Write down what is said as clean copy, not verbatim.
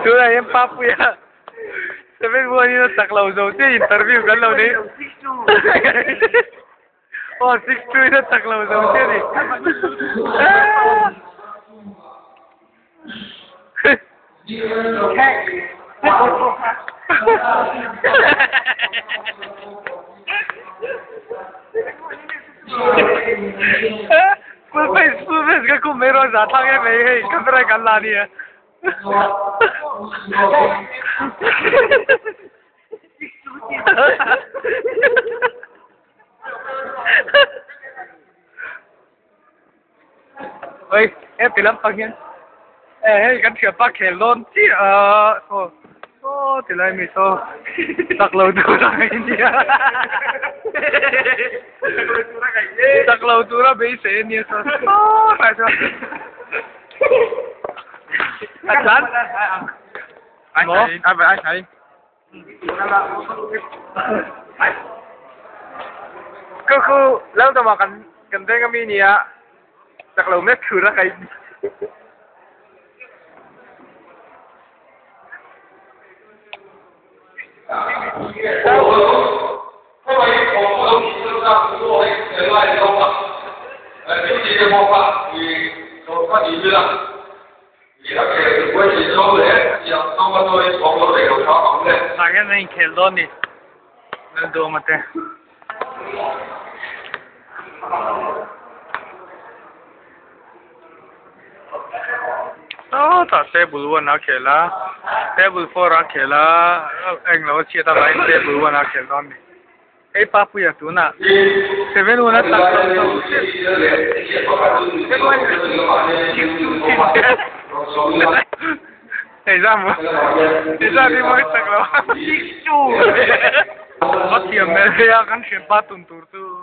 Chú này em papu ya. Seven buwan yun ang taklaw daw. Interview ka lang ni. Oh, 6'2" yun ang taklaw daw siya ni. Full face ka kung meron sa tangin may kamera ka lang niya. Ôi, em bị lắm phần nhân. Ê, gắn chìa bác kể luôn chứ thì lại mình tắc lâu tù ra cái gì tắc lâu tù ra bị xế nhé phải sao anh lắm anh thấy anh thấy cứ lâu tao mà cần tên cái mini á tắc lâu mét thử ra cái因為我都見到差唔多喺拉嚟講啦，標誌嘅方法會做乜嘢啦？而家嘅會係做咧，又啱啱都係講到嚟到炒房嘅。大家能見到你，能做乜嘢？Oh, tak table 1 nak kela, table 4 nak kela, englau cerita lain table 1 nak kela ni. Papu ya tu nak, 7 1 tak tahu. Exam di mana tak tahu. Cikgu. Mati Amerika kan siapa tuntur tu.